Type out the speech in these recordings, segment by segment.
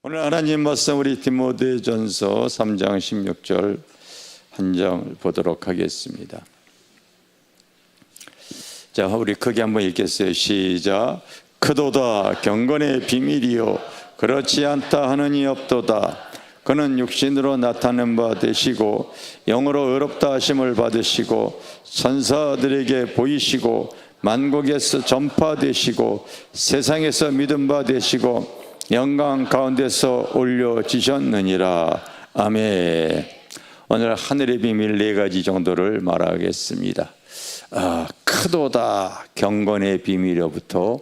오늘 하나님 말씀 우리 디모데전서 3장 16절 한 장을 보도록 하겠습니다. 자, 우리 크게 한번 읽겠어요. 시작. 크도다 경건의 비밀이요 그렇지 않다 하느니 없도다. 그는 육신으로 나타낸 바 되시고 영으로 의롭다 하심을 받으시고 천사들에게 보이시고 만국에서 전파되시고 세상에서 믿음 바 되시고 영광 가운데서 올려지셨느니라. 아멘. 오늘 하늘의 비밀 4가지 정도를 말하겠습니다. 크도다 경건의 비밀로부터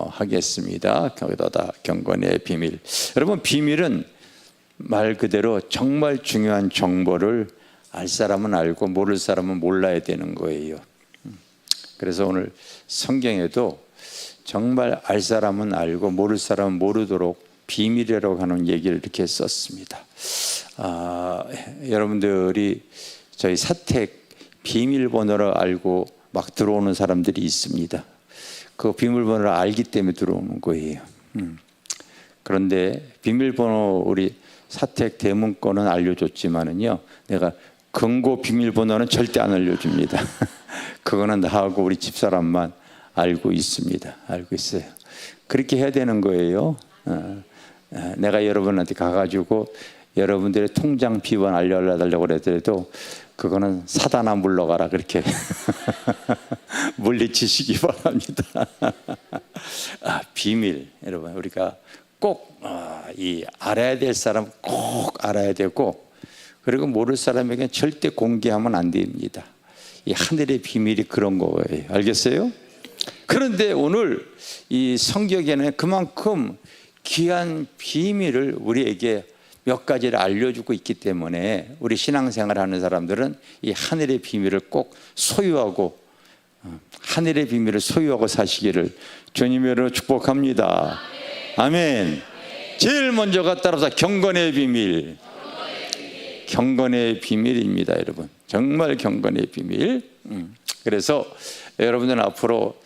하겠습니다. 크도다 경건의 비밀. 여러분, 비밀은 말 그대로 정말 중요한 정보를 알 사람은 알고 모를 사람은 몰라야 되는 거예요. 그래서 오늘 성경에도 정말 알 사람은 알고 모를 사람은 모르도록 비밀이라고 하는 얘기를 이렇게 썼습니다. 여러분들이 저희 사택 비밀번호를 알고 막 들어오는 사람들이 있습니다. 그 비밀번호를 알기 때문에 들어오는 거예요. 그런데 비밀번호 우리 사택 대문권은 알려줬지만은요, 내가 금고 비밀번호는 절대 안 알려줍니다. 그거는 나하고 우리 집사람만 알고 있습니다. 알고 있어요. 그렇게 해야 되는 거예요. 내가 여러분한테 가가지고 여러분들의 통장 비번 알려달라고 그랬더라도 그거는 사단아 물러가라 그렇게 물리치시기 바랍니다. 비밀, 여러분 우리가 꼭 알아야 될 사람 꼭 알아야 되고, 그리고 모를 사람에게는 절대 공개하면 안 됩니다. 이 하늘의 비밀이 그런 거예요. 알겠어요? 그런데 오늘 이 성경에는 그만큼 귀한 비밀을 우리에게 몇 가지를 알려주고 있기 때문에 우리 신앙생활 하는 사람들은 이 하늘의 비밀을 꼭 소유하고, 하늘의 비밀을 소유하고 사시기를 주님으로 축복합니다. 아멘. 제일 먼저가 따라서 경건의 비밀. 경건의 비밀입니다, 여러분. 정말 경건의 비밀. 그래서 여러분들은 앞으로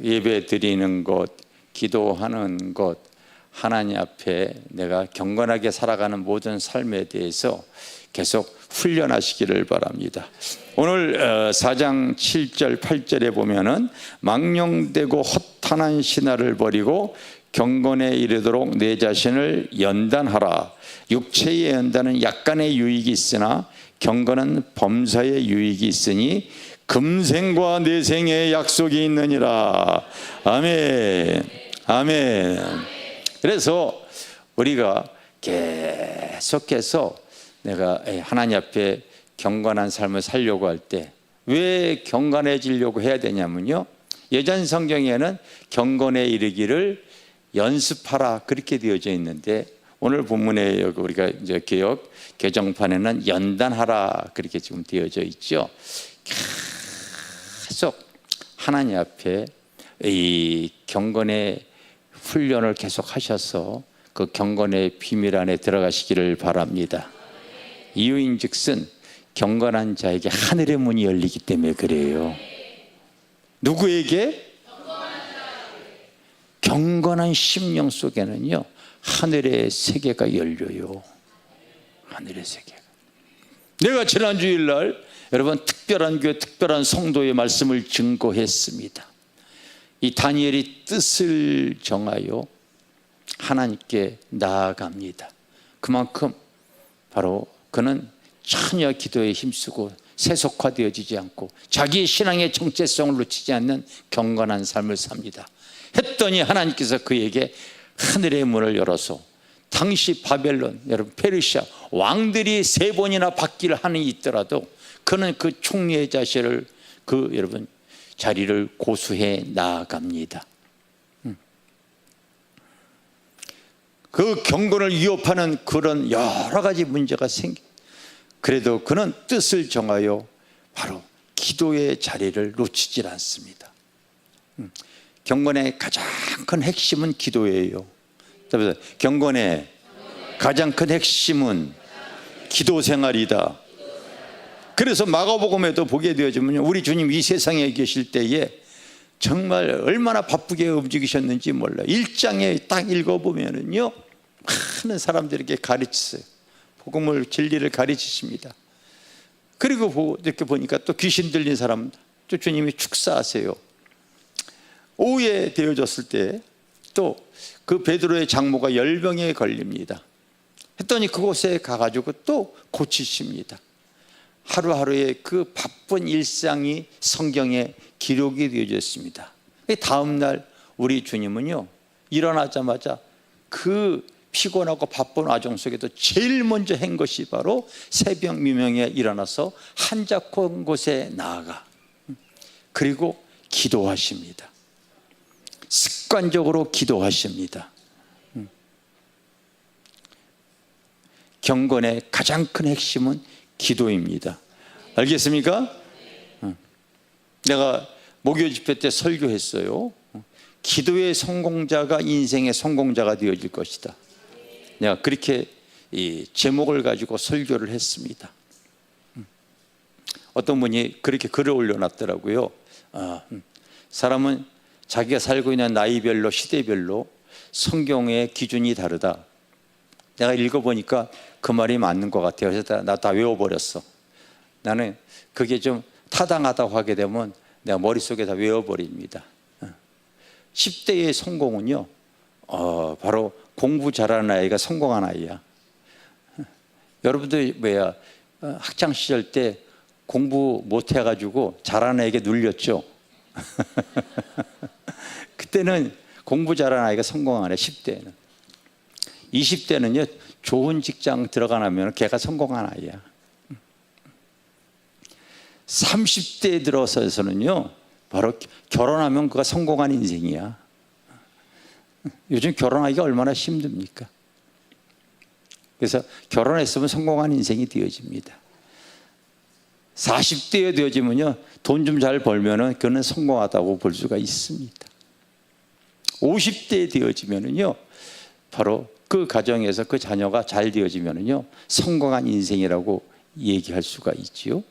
예배 드리는 것, 기도하는 것, 하나님 앞에 내가 경건하게 살아가는 모든 삶에 대해서 계속 훈련하시기를 바랍니다. 오늘 4장 7절 8절에 보면은 망령되고 허탄한 신화를 버리고 경건에 이르도록 내 자신을 연단하라. 육체의 연단은 약간의 유익이 있으나 경건은 범사의 유익이 있으니 금생과 내생의 약속이 있느니라. 아멘. 아멘. 그래서 우리가 계속해서 내가 하나님 앞에 경건한 삶을 살려고 할 때 왜 경건해지려고 해야 되냐면요, 예전 성경에는 경건에 이르기를 연습하라 그렇게 되어져 있는데 오늘 본문에 우리가 이제 개역 개정판에는 연단하라 그렇게 지금 되어져 있죠. 계속 하나님 앞에 이 경건의 훈련을 계속 하셔서 그 경건의 비밀 안에 들어가시기를 바랍니다. 이유인즉슨 경건한 자에게 하늘의 문이 열리기 때문에 그래요. 누구에게? 경건한 심령 속에는요 하늘의 세계가 열려요. 하늘의 세계가. 내가 지난 주일날 여러분 특별한 교회 특별한 성도의 말씀을 증거했습니다. 이 다니엘이 뜻을 정하여 하나님께 나아갑니다. 그만큼 바로 그는 전혀 기도에 힘쓰고 세속화되어지지 않고 자기의 신앙의 정체성을 놓치지 않는 경건한 삶을 삽니다. 했더니 하나님께서 그에게 하늘의 문을 열어서 당시 바벨론, 여러분 페르시아 왕들이 3번이나 받기를 하는 있더라도 그는 그 총리의 자세를 여러분 자리를 고수해 나아갑니다. 그 경건을 위협하는 그런 여러 가지 문제가 그래도 그는 뜻을 정하여 바로 기도의 자리를 놓치질 않습니다. 경건의 가장 큰 핵심은 기도예요. 경건의 가장 큰 핵심은 기도 생활이다. 그래서 마가복음에도 보게 되어지면 우리 주님 이 세상에 계실 때에 정말 얼마나 바쁘게 움직이셨는지 몰라요. 1장에 딱 읽어보면은요 많은 사람들에게 가르치세요. 복음을, 진리를 가르치십니다. 그리고 이렇게 보니까 또 귀신 들린 사람 또 주님이 축사하세요. 오후에 되어졌을 때 또 그 베드로의 장모가 열병에 걸립니다. 했더니 그곳에 가가지고 또 고치십니다. 하루하루의 그 바쁜 일상이 성경에 기록이 되어졌습니다. 다음날 우리 주님은요, 일어나자마자 그 피곤하고 바쁜 와중 속에도 제일 먼저 한 것이 바로 새벽 미명에 일어나서 한적한 곳에 나아가 그리고 기도하십니다. 습관적으로 기도하십니다. 경건의 가장 큰 핵심은 기도입니다. 알겠습니까? 내가 목요 집회 때 설교했어요. 기도의 성공자가 인생의 성공자가 되어질 것이다. 내가 그렇게 이 제목을 가지고 설교를 했습니다. 어떤 분이 그렇게 글을 올려놨더라고요. 사람은 자기가 살고 있는 나이별로, 시대별로 성경의 기준이 다르다. 내가 읽어보니까 그 말이 맞는 것 같아요. 그래서 나 다 외워버렸어. 나는 그게 좀 타당하다고 하게 되면 내가 머릿속에 다 외워버립니다. 10대의 성공은요, 바로 공부 잘하는 아이가 성공한 아이야. 여러분들 학창시절 때 공부 못해가지고 잘하는 아이에게 눌렸죠? 그때는 공부 잘하는 아이가 성공한 애, 10대는. 20대는요, 좋은 직장 들어가면 걔가 성공한 아이야. 30대에 들어서서는요, 바로 결혼하면 그가 성공한 인생이야. 요즘 결혼하기가 얼마나 힘듭니까? 그래서 결혼했으면 성공한 인생이 되어집니다. 40대에 되어지면요, 돈 좀 잘 벌면은 그는 성공하다고 볼 수가 있습니다. 50대에 되어지면은요, 바로 그 가정에서 그 자녀가 잘 되어지면은요, 성공한 인생이라고 얘기할 수가 있지요.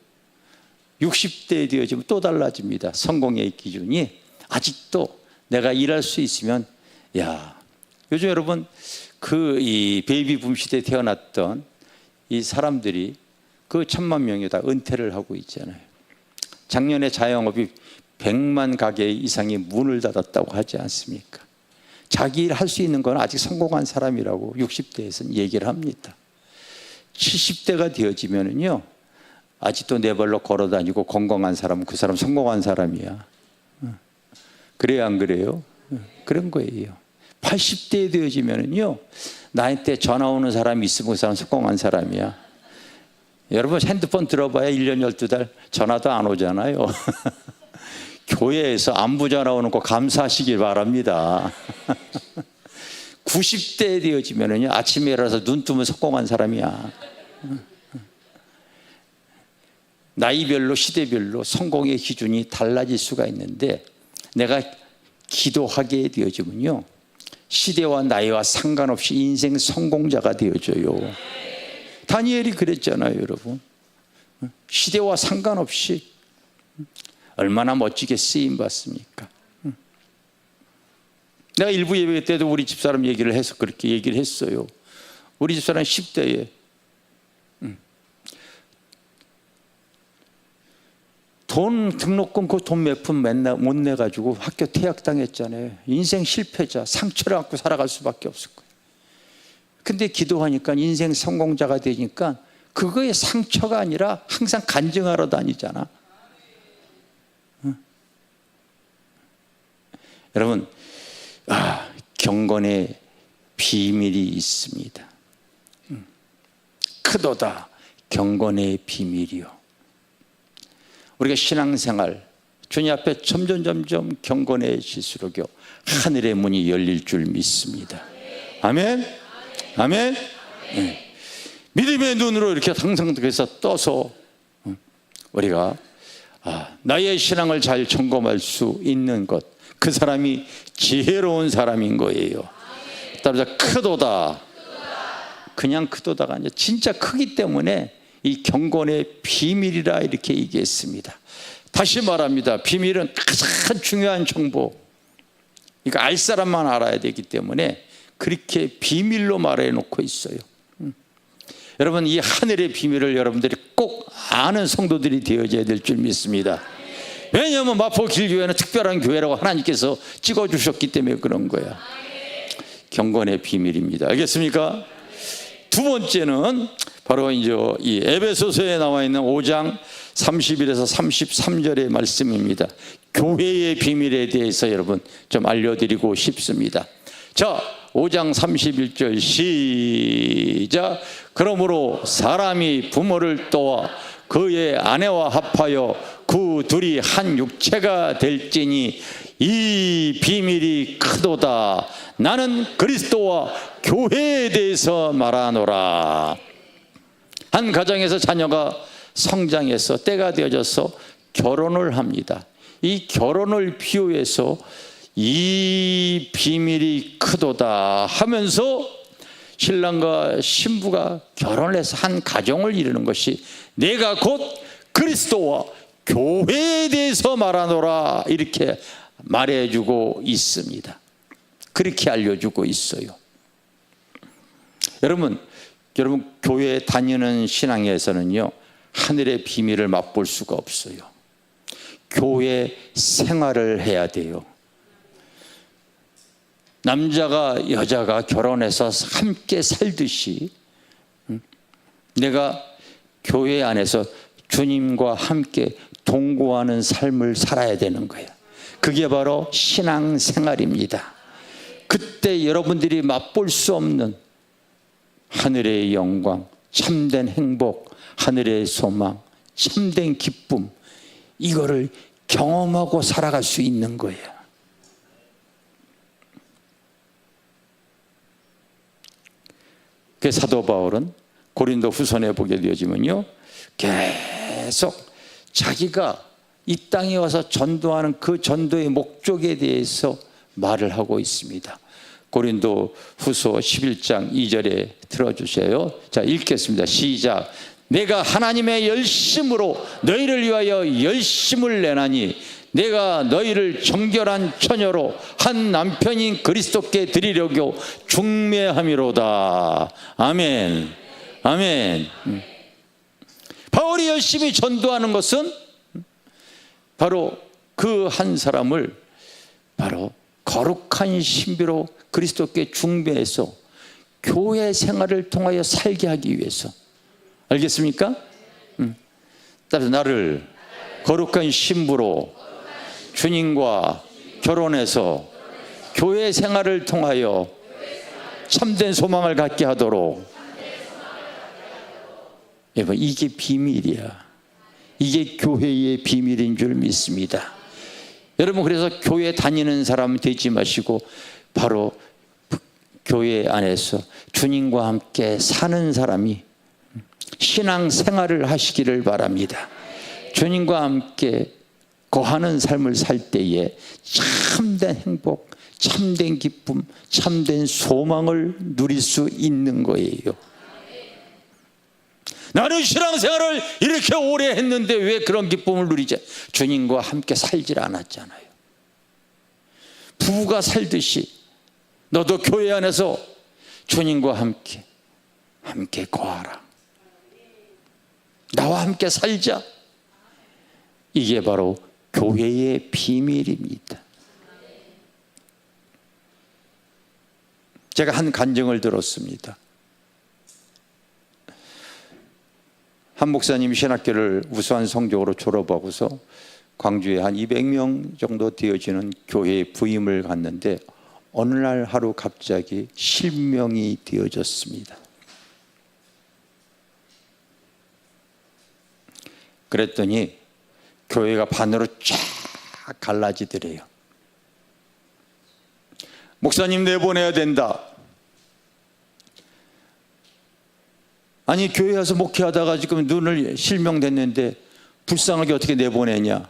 60대에 되어지면 또 달라집니다. 성공의 기준이. 아직도 내가 일할 수 있으면, 요즘 여러분 이 베이비붐 시대에 태어났던 이 사람들이 그 1,000만 명이 다 은퇴를 하고 있잖아요. 작년에 자영업이 100만 가게 이상이 문을 닫았다고 하지 않습니까? 자기 일 할 수 있는 건 아직 성공한 사람이라고 60대에서는 얘기를 합니다. 70대가 되어지면은요, 아직도 네 발로 걸어 다니고 건강한 사람은 그 사람 성공한 사람이야. 그래요, 안 그래요? 그런 거예요. 80대에 되어지면은요, 나한테 전화 오는 사람이 있으면 그 사람 성공한 사람이야. 여러분 핸드폰 들어봐야 1년 12달 전화도 안 오잖아요. 교회에서 안부 전화 오는 거 감사하시길 바랍니다. 90대에 되어지면은요, 아침에 일어나서 눈 뜨면 성공한 사람이야. 나이별로, 시대별로 성공의 기준이 달라질 수가 있는데, 내가 기도하게 되어지면요, 시대와 나이와 상관없이 인생 성공자가 되어져요. 다니엘이 그랬잖아요, 여러분. 시대와 상관없이 얼마나 멋지게 쓰임 받습니까? 내가 일부 예배 때도 우리 집사람 얘기를 해서 그렇게 얘기를 했어요. 우리 집사람 10대에 돈 등록금 그 돈 몇 푼 맨날 못 내가지고 학교 퇴학당했잖아요. 인생 실패자, 상처를 안고 살아갈 수밖에 없을 거예요. 근데 기도하니까 인생 성공자가 되니까 그거의 상처가 아니라 항상 간증하러 다니잖아. 여러분, 경건의 비밀이 있습니다. 크도다 경건의 비밀이요. 우리가 신앙생활 주님 앞에 점점 경건해질수록요, 하늘의 문이 열릴 줄 믿습니다. 아멘. 아멘. 믿음의 눈으로 이렇게 항상 그래서 떠서 우리가 나의 신앙을 잘 점검할 수 있는 것, 그 사람이 지혜로운 사람인 거예요. 따라서 크도다. 그냥 크도다가 아니라 진짜 크기 때문에 이 경건의 비밀이라 이렇게 얘기했습니다. 다시 말합니다. 비밀은 가장 중요한 정보. 그러니까 알 사람만 알아야 되기 때문에 그렇게 비밀로 말해 놓고 있어요. 여러분, 이 하늘의 비밀을 여러분들이 꼭 아는 성도들이 되어져야 될 줄 믿습니다. 왜냐하면 마포길교회는 특별한 교회라고 하나님께서 찍어주셨기 때문에 그런 거야. 경건의 비밀입니다. 알겠습니까? 두 번째는 바로 이제 이 에베소서에 나와 있는 5장 31에서 33절의 말씀입니다. 교회의 비밀에 대해서 여러분 좀 알려드리고 싶습니다. 자, 5장 31절 시작. 그러므로 사람이 부모를 떠와 그의 아내와 합하여 그 둘이 한 육체가 될지니 이 비밀이 크도다. 나는 그리스도와 교회에 대해서 말하노라. 한 가정에서 자녀가 성장해서 때가 되어져서 결혼을 합니다. 이 결혼을 비유해서 이 비밀이 크도다 하면서 신랑과 신부가 결혼을 해서 한 가정을 이루는 것이 내가 곧 그리스도와 교회에 대해서 말하노라, 이렇게 말해주고 있습니다. 그렇게 알려주고 있어요. 여러분 교회에 다니는 신앙에서는요, 하늘의 비밀을 맛볼 수가 없어요. 교회 생활을 해야 돼요. 남자가 여자가 결혼해서 함께 살듯이 내가 교회 안에서 주님과 함께 동거하는 삶을 살아야 되는 거예요. 그게 바로 신앙생활입니다. 그때 여러분들이 맛볼 수 없는 하늘의 영광, 참된 행복, 하늘의 소망, 참된 기쁨, 이거를 경험하고 살아갈 수 있는 거예요. 그 사도 바울은 고린도 후서에 보게 되어지면요, 계속 자기가 이 땅에 와서 전도하는 그 전도의 목적에 대해서 말을 하고 있습니다. 고린도 후서 11장 2절에 들어주세요. 자, 읽겠습니다. 시작. 내가 하나님의 열심으로 너희를 위하여 열심을 내나니 내가 너희를 정결한 처녀로 한 남편인 그리스도께 드리려고 중매함이로다. 아멘. 아멘. 바울이 열심히 전도하는 것은 바로 그 한 사람을 바로 거룩한 신비로 그리스도께 중매해서 교회 생활을 통하여 살게 하기 위해서. 알겠습니까? 따라서 나를 거룩한 신부로 주님과 결혼해서 교회 생활을 통하여 참된 소망을 갖게 하도록. 여러분, 이게 비밀이야. 이게 교회의 비밀인 줄 믿습니다. 여러분, 그래서 교회 다니는 사람 되지 마시고 바로 교회 안에서 주님과 함께 사는 사람이 신앙 생활을 하시기를 바랍니다. 주님과 함께 거하는 삶을 살 때에 참된 행복, 참된 기쁨, 참된 소망을 누릴 수 있는 거예요. 나는 신앙생활을 이렇게 오래 했는데 왜 그런 기쁨을 누리지? 주님과 함께 살질 않았잖아요. 부부가 살듯이 너도 교회 안에서 주님과 함께 거하라. 나와 함께 살자. 이게 바로 교회의 비밀입니다. 제가 한 간증을 들었습니다. 한 목사님이 신학교를 우수한 성적으로 졸업하고서 광주에 한 200명 정도 되어지는 교회에 부임을 갔는데 어느 날 하루 갑자기 실명이 되어졌습니다. 그랬더니 교회가 반으로 쫙 갈라지더래요. 목사님 내보내야 된다. 아니, 교회 와서 목회하다가 지금 눈을 실명됐는데 불쌍하게 어떻게 내보내냐.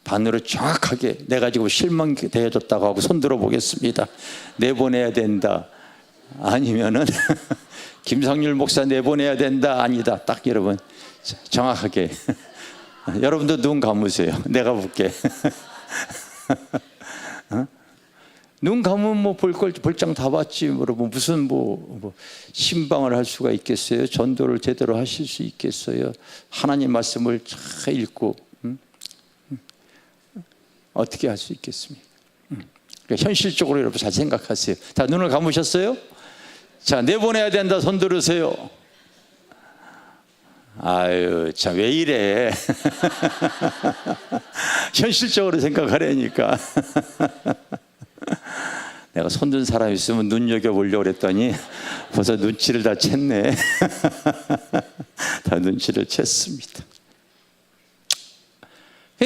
반으로 정확하게 내가 지금 실명되어졌다고 하고 손들어 보겠습니다. 내보내야 된다. 아니면은 김상률 목사 내보내야 된다. 아니다. 딱 여러분 정확하게 여러분도 눈 감으세요. 내가 볼게. 어? 눈 감으면 뭐 볼 걸 볼장 다 봤지, 뭐 무슨 뭐 신방을 할 수가 있겠어요? 전도를 제대로 하실 수 있겠어요? 하나님 말씀을 잘 읽고 어떻게 할 수 있겠습니까? 그러니까 현실적으로 여러분 잘 생각하세요. 다 눈을 감으셨어요? 자, 내보내야 된다. 손 들으세요. 아유, 참 왜 이래? 현실적으로 생각하려니까. 내가 손든 사람 있으면 눈여겨보려고 그랬더니 벌써 눈치를 다 챘네. 다 눈치를 챘습니다.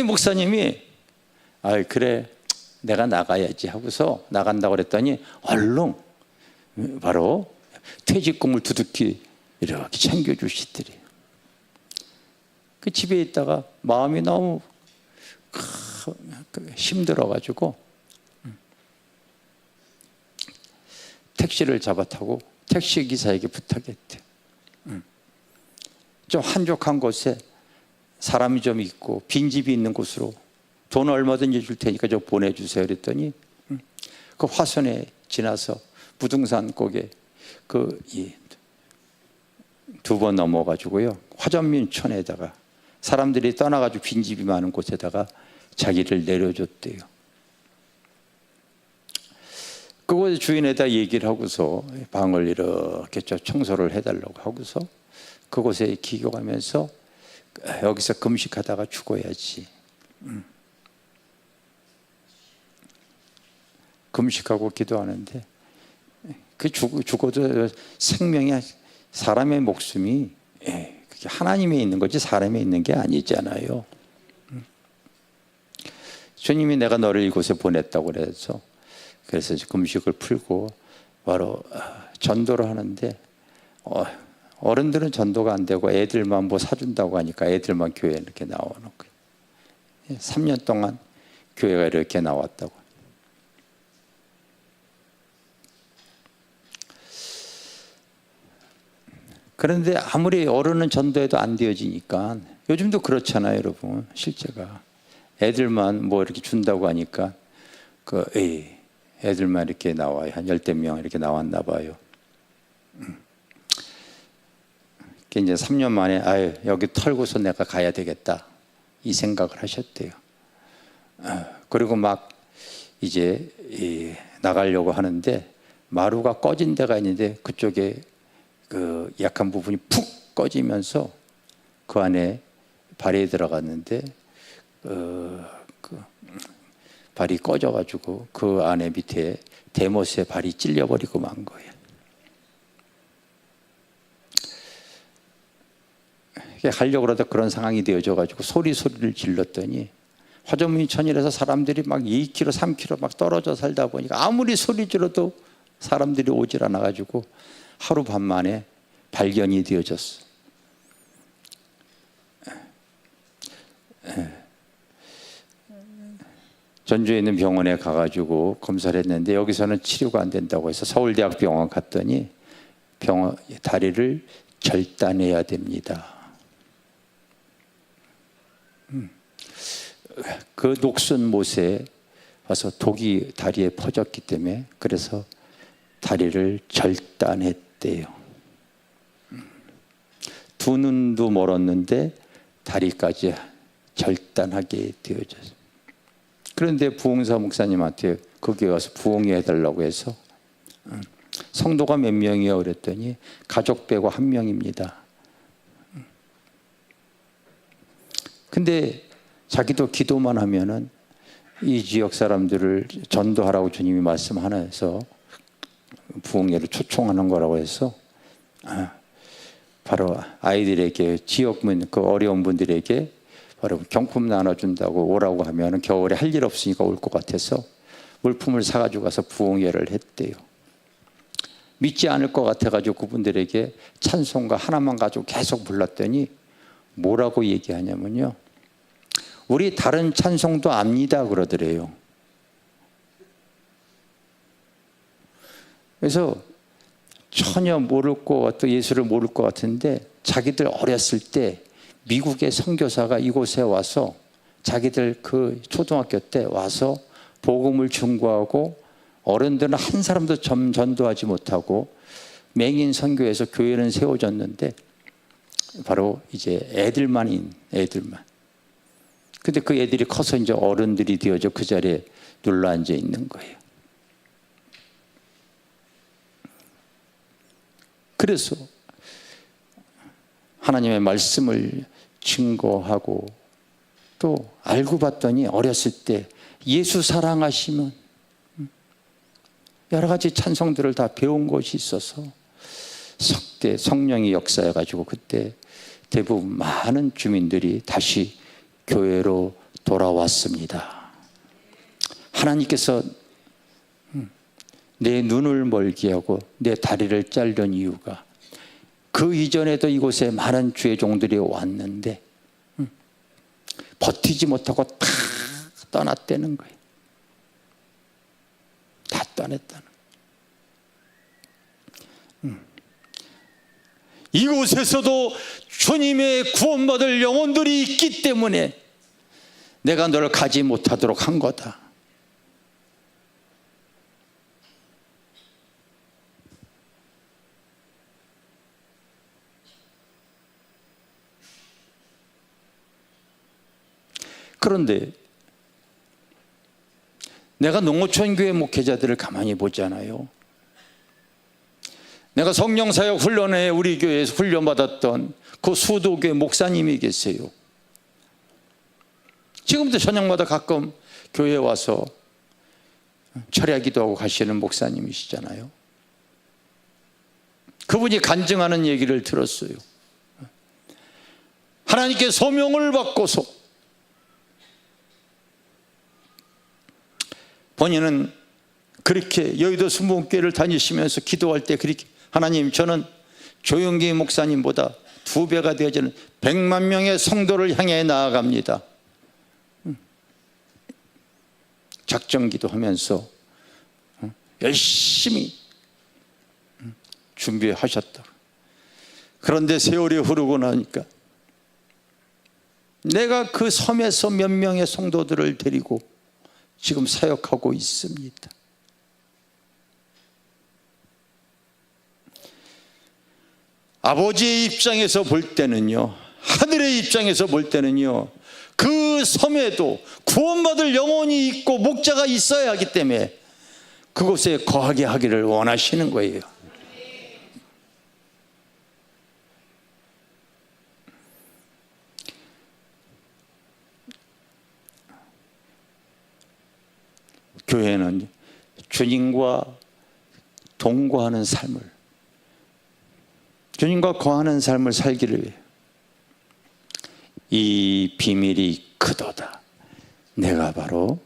목사님이 그래 내가 나가야지 하고서 나간다고 그랬더니 얼른 바로 퇴직금을 두둑히 이렇게 챙겨주시더래요. 그 집에 있다가 마음이 너무 힘들어가지고 택시를 잡아 타고 택시기사에게 부탁했대. 좀 한적한 곳에 사람이 좀 있고 빈집이 있는 곳으로 돈 얼마든지 줄 테니까 좀 보내주세요 그랬더니 그 화순에 지나서 부등산 꼭에 두 번 넘어가지고요 화전민촌에다가 사람들이 떠나가지고 빈집이 많은 곳에다가 자기를 내려줬대요. 그곳에 주인에다 얘기를 하고서 방을 이렇게 청소를 해달라고 하고서 그곳에 기교가면서 여기서 금식하다가 죽어야지. 금식하고 기도하는데 그 죽어도 생명이 사람의 목숨이 그게 하나님에 있는 거지 사람에 있는 게 아니잖아요. 주님이 내가 너를 이곳에 보냈다고 그래서 금식을 풀고 바로 전도를 하는데 어른들은 전도가 안 되고 애들만 뭐 사준다고 하니까 애들만 교회에 이렇게 나오는 거예요. 3년 동안 교회가 이렇게 나왔다고. 그런데 아무리 어른은 전도해도 안 되어지니까 요즘도 그렇잖아요 여러분. 실제가 애들만 뭐 이렇게 준다고 하니까 애들만 이렇게 나와요. 한 10대 명 이렇게 나왔나 봐요. 이제 3년 만에 여기 털고서 내가 가야 되겠다 이 생각을 하셨대요. 그리고 막 이제 나가려고 하는데 마루가 꺼진 데가 있는데 그쪽에 그 약한 부분이 푹 꺼지면서 그 안에 발이 들어갔는데 발이 꺼져가지고 그 안에 밑에 대못에 발이 찔려버리고 만 거예요. 가려고 그러다 그런 상황이 되어져가지고 소리를 질렀더니 화전민천이라서 사람들이 막 2km, 3km 막 떨어져 살다 보니까 아무리 소리 질러도 사람들이 오질 않아가지고 하루 밤 만에 발견이 되어졌어. 전주에 있는 병원에 가가지고 검사를 했는데 여기서는 치료가 안 된다고 해서 서울대학병원 갔더니 다리를 절단해야 됩니다. 그 녹슨 못에 와서 독이 다리에 퍼졌기 때문에 그래서 다리를 절단했대요. 두 눈도 멀었는데 다리까지 절단하게 되어졌어요. 그런데 부흥사 목사님한테 거기에 가서 부흥회 해달라고 해서 성도가 몇 명이요? 그랬더니 가족 빼고 1명입니다. 근데 자기도 기도만 하면은 이 지역 사람들을 전도하라고 주님이 말씀하면서 부흥회를 초청하는 거라고 해서 바로 아이들에게 지역민 그 어려운 분들에게 바로 경품 나눠준다고 오라고 하면 겨울에 할 일 없으니까 올 것 같아서 물품을 사가지고 가서 부흥회를 했대요. 믿지 않을 것 같아가지고 그분들에게 찬송가 하나만 가지고 계속 불렀더니 뭐라고 얘기하냐면요, 우리 다른 찬송도 압니다 그러더래요. 그래서 전혀 모를 것 같고 예수를 모를 것 같은데 자기들 어렸을 때 미국의 선교사가 이곳에 와서 자기들 그 초등학교 때 와서 복음을 증거하고 어른들은 한 사람도 전도하지 못하고 맹인 선교에서 교회는 세워졌는데 바로 이제 애들만. 근데 그 애들이 커서 이제 어른들이 되어져 그 자리에 눌러 앉아 있는 거예요. 그래서 하나님의 말씀을 증거하고 또 알고 봤더니 어렸을 때 예수 사랑하시면 여러 가지 찬송들을 다 배운 것이 있어서 석대 성령이 역사해가지고 그때 대부분 많은 주민들이 다시 교회로 돌아왔습니다. 하나님께서 내 눈을 멀게 하고 내 다리를 자른 이유가 그 이전에도 이곳에 많은 주의 종들이 왔는데 버티지 못하고 다 떠났다는 거예요. 다 떠났다는 거예요. 이곳에서도 주님의 구원받을 영혼들이 있기 때문에 내가 너를 가지 못하도록 한 거다. 그런데 내가 농어촌교회 목회자들을 가만히 보잖아요. 내가 성령사역 훈련에 우리 교회에서 훈련받았던 그 수도교회 목사님이 계세요. 지금도 저녁마다 가끔 교회에 와서 철야 기도하고 가시는 목사님이시잖아요. 그분이 간증하는 얘기를 들었어요. 하나님께 소명을 받고서 본인은 그렇게 여의도 순복음교회를 다니시면서 기도할 때 그렇게 하나님, 저는 조영기 목사님보다 2배가 되어지는 100만 명의 성도를 향해 나아갑니다. 작정 기도하면서 열심히 준비하셨다. 그런데 세월이 흐르고 나니까 내가 그 섬에서 몇 명의 성도들을 데리고 지금 사역하고 있습니다. 아버지의 입장에서 볼 때는요, 하늘의 입장에서 볼 때는요, 그 섬에도 구원받을 영혼이 있고 목자가 있어야 하기 때문에 그곳에 거하게 하기를 원하시는 거예요. 교회는 주님과 동거하는 삶을, 주님과 거하는 삶을 살기를 위해 이 비밀이 크도다. 내가 바로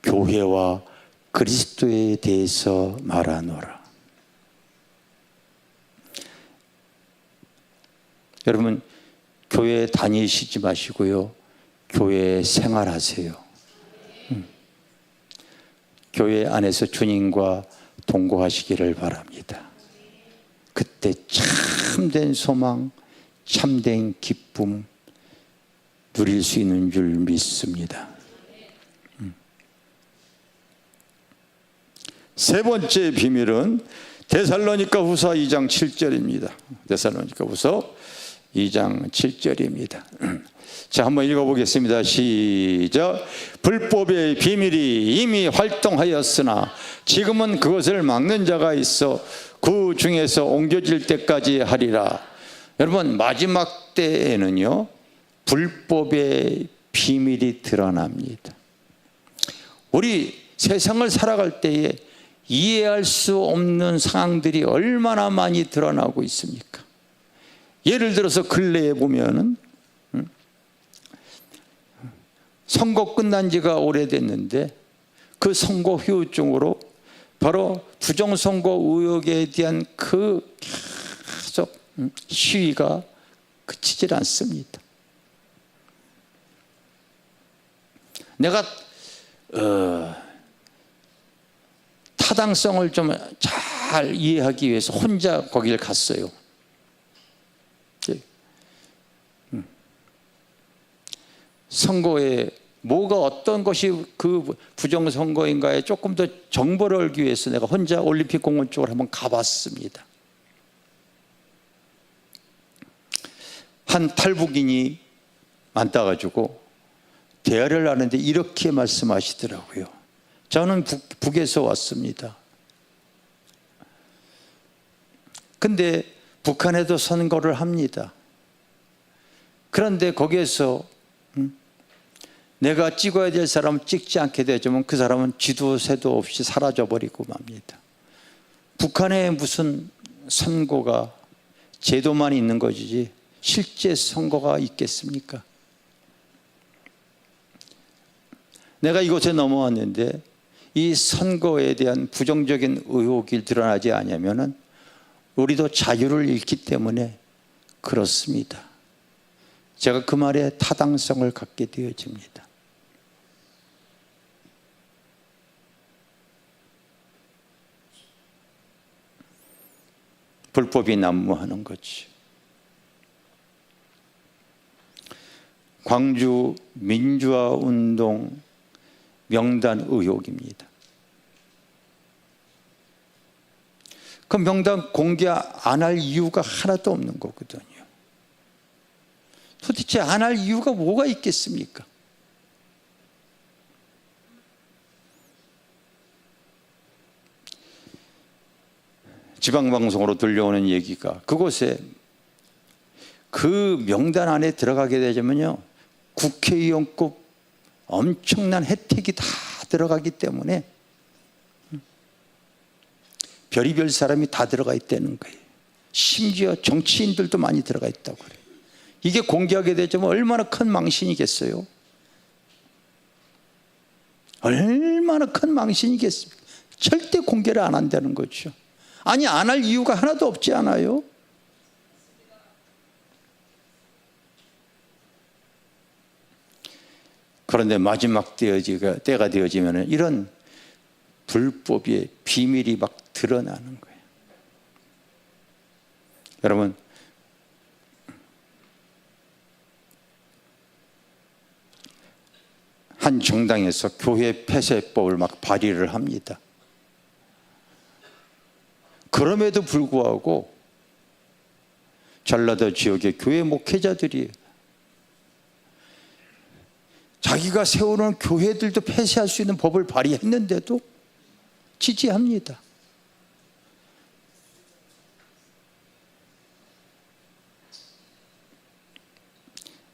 교회와 그리스도에 대해서 말하노라. 여러분, 교회 다니시지 마시고요, 교회 생활하세요. 교회 안에서 주님과 동거하시기를 바랍니다. 그때 참된 소망, 참된 기쁨 누릴 수 있는 줄 믿습니다. 세 번째 비밀은 데살로니가후서 2장 7절입니다. 데살로니가후서 2장 7절입니다. 자, 한번 읽어보겠습니다. 시작. 불법의 비밀이 이미 활동하였으나 지금은 그것을 막는 자가 있어 그 중에서 옮겨질 때까지 하리라. 여러분, 마지막 때에는요, 불법의 비밀이 드러납니다. 우리 세상을 살아갈 때에 이해할 수 없는 상황들이 얼마나 많이 드러나고 있습니까? 예를 들어서 근래에 보면은 선거 끝난 지가 오래됐는데 그 선거 후유증으로 바로 부정선거 의혹에 대한 그 계속 시위가 그치질 않습니다. 내가 타당성을 좀 잘 이해하기 위해서 혼자 거기를 갔어요. 선거에 뭐가 어떤 것이 그 부정선거인가에 조금 더 정보를 알기 위해서 내가 혼자 올림픽 공원 쪽으로 한번 가봤습니다. 한 탈북인이 만나가지고 대화를 하는데 이렇게 말씀하시더라고요. 저는 북에서 왔습니다. 근데 북한에도 선거를 합니다. 그런데 거기에서 내가 찍어야 될 사람을 찍지 않게 되면 그 사람은 쥐도 새도 없이 사라져버리고 맙니다. 북한에 무슨 선거가 제도만 있는 것이지 실제 선거가 있겠습니까? 내가 이곳에 넘어왔는데 이 선거에 대한 부정적인 의혹이 드러나지 않으면 우리도 자유를 잃기 때문에 그렇습니다. 제가 그 말에 타당성을 갖게 되어집니다. 불법이 난무하는 거지. 광주 민주화운동 명단 의혹입니다. 그 명단 공개 안 할 이유가 하나도 없는 거거든요. 도대체 안 할 이유가 뭐가 있겠습니까? 지방방송으로 들려오는 얘기가 그곳에 그 명단 안에 들어가게 되자면요, 국회의원급 엄청난 혜택이 다 들어가기 때문에 별의별 사람이 다 들어가 있다는 거예요. 심지어 정치인들도 많이 들어가 있다고 그래요. 이게 공개하게 되자면 얼마나 큰 망신이겠어요? 얼마나 큰 망신이겠습니까? 절대 공개를 안 한다는 거죠. 아니, 안 할 이유가 하나도 없지 않아요? 그런데 마지막 때가 되어지면 이런 불법의 비밀이 막 드러나는 거예요. 여러분, 한 정당에서 교회 폐쇄법을 막 발의를 합니다. 그럼에도 불구하고 전라도 지역의 교회 목회자들이 자기가 세우는 교회들도 폐쇄할 수 있는 법을 발의했는데도 지지합니다.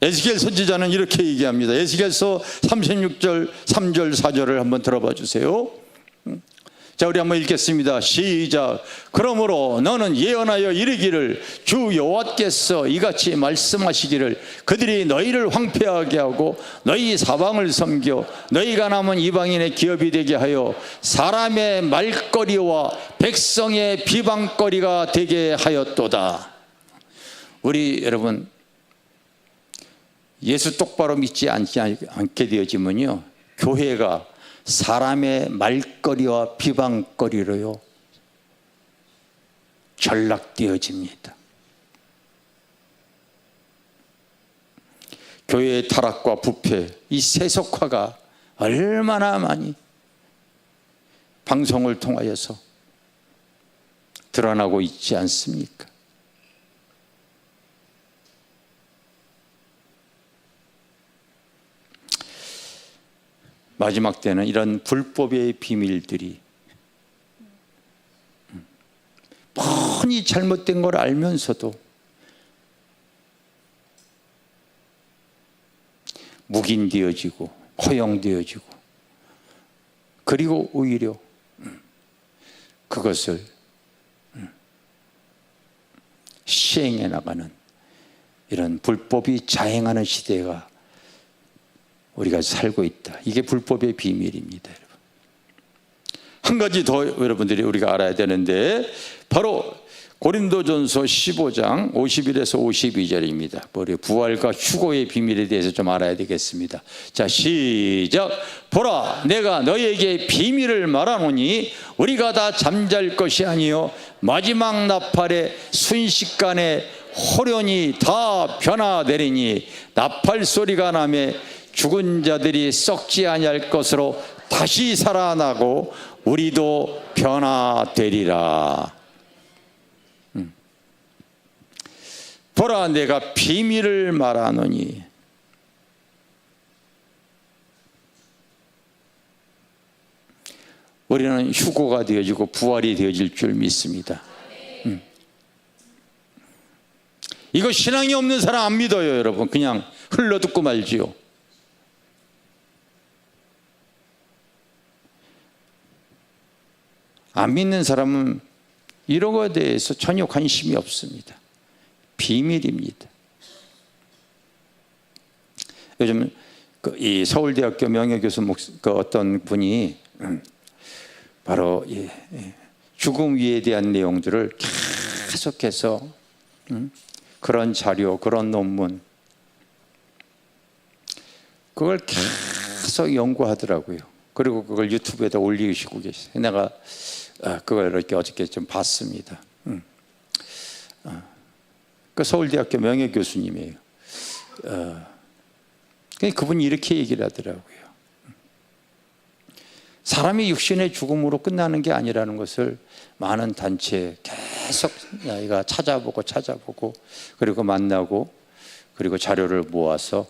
에스겔 선지자는 이렇게 얘기합니다. 에스겔서 36절 3절 4절을 한번 들어봐 주세요. 자, 우리 한번 읽겠습니다. 시작. 그러므로 너는 예언하여 이르기를 주 여호와께서 이같이 말씀하시기를 그들이 너희를 황폐하게 하고 너희 사방을 섬겨 너희가 남은 이방인의 기업이 되게 하여 사람의 말거리와 백성의 비방거리가 되게 하였도다. 우리 여러분, 예수 똑바로 믿지 않게 되어지면요, 교회가 사람의 말거리와 비방거리로요 전락되어집니다. 교회의 타락과 부패, 이 세속화가 얼마나 많이 방송을 통하여서 드러나고 있지 않습니까? 마지막 때는 이런 불법의 비밀들이 뻔히 잘못된 걸 알면서도 묵인되어지고 허용되어지고, 그리고 오히려 그것을 시행해 나가는 이런 불법이 자행하는 시대가 우리가 살고 있다. 이게 불법의 비밀입니다, 여러분. 한 가지 더 여러분들이 우리가 알아야 되는데, 바로 고린도전서 15장 51에서 52절입니다. 우리 부활과 휴거의 비밀에 대해서 좀 알아야 되겠습니다. 자, 시작. 보라, 내가 너희에게 비밀을 말하노니 우리가 다 잠잘 것이 아니요 마지막 나팔의 순식간에 호련히 다 변화되리니 나팔 소리가 나매 죽은 자들이 썩지 아니할 것으로 다시 살아나고 우리도 변화되리라. 보라, 내가 비밀을 말하노니 우리는 휴거가 되어지고 부활이 되어질 줄 믿습니다. 이거 신앙이 없는 사람 안 믿어요, 여러분. 그냥 흘러듣고 말지요. 안 믿는 사람은 이런 거에 대해서 전혀 관심이 없습니다. 비밀입니다. 요즘 이 서울대학교 명예교수 어떤 분이 바로 죽음 위에 대한 내용들을 계속해서 그런 자료, 그런 논문, 그걸 계속 연구하더라고요. 그리고 그걸 유튜브에다 올리시고 계세요. 내가 그걸 이렇게 어저께 좀 봤습니다. 그 서울대학교 명예교수님이에요. 그분이 이렇게 얘기를 하더라고요. 사람이 육신의 죽음으로 끝나는 게 아니라는 것을 많은 단체에 계속 나이가 찾아보고 그리고 만나고 그리고 자료를 모아서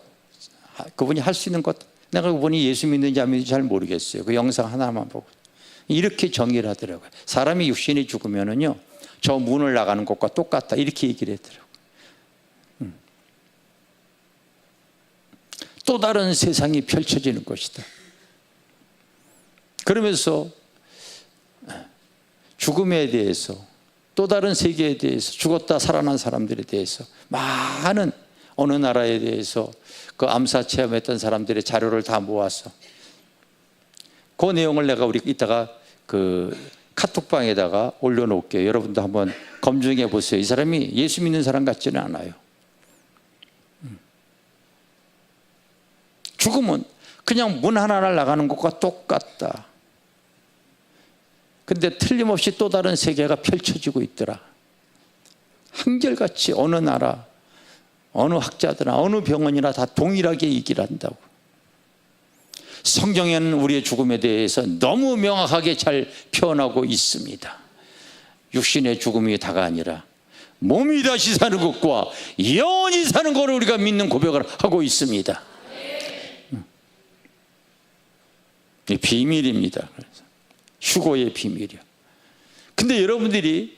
그분이 할 수 있는 것, 내가 그분이 예수 믿는지 안 믿는지 잘 모르겠어요. 그 영상 하나만 보고 이렇게 정의를 하더라고요. 사람이 육신이 죽으면은요, 저 문을 나가는 것과 똑같다, 이렇게 얘기를 했더라고요. 또 다른 세상이 펼쳐지는 것이다. 그러면서 죽음에 대해서, 또 다른 세계에 대해서, 죽었다 살아난 사람들에 대해서 많은, 어느 나라에 대해서 그 암사 체험했던 사람들의 자료를 다 모아서 그 내용을 내가 우리 이따가 그 카톡방에다가 올려놓을게요. 여러분도 한번 검증해 보세요. 이 사람이 예수 믿는 사람 같지는 않아요. 죽음은 그냥 문 하나를 나가는 것과 똑같다. 근데 틀림없이 또 다른 세계가 펼쳐지고 있더라. 한결같이 어느 나라, 어느 학자들이나 어느 병원이나 다 동일하게 얘기를 한다고. 성경에는 우리의 죽음에 대해서 너무 명확하게 잘 표현하고 있습니다. 육신의 죽음이 다가 아니라 몸이 다시 사는 것과 영원히 사는 것을 우리가 믿는 고백을 하고 있습니다. 비밀입니다. 휴거의 비밀이요. 근데 여러분들이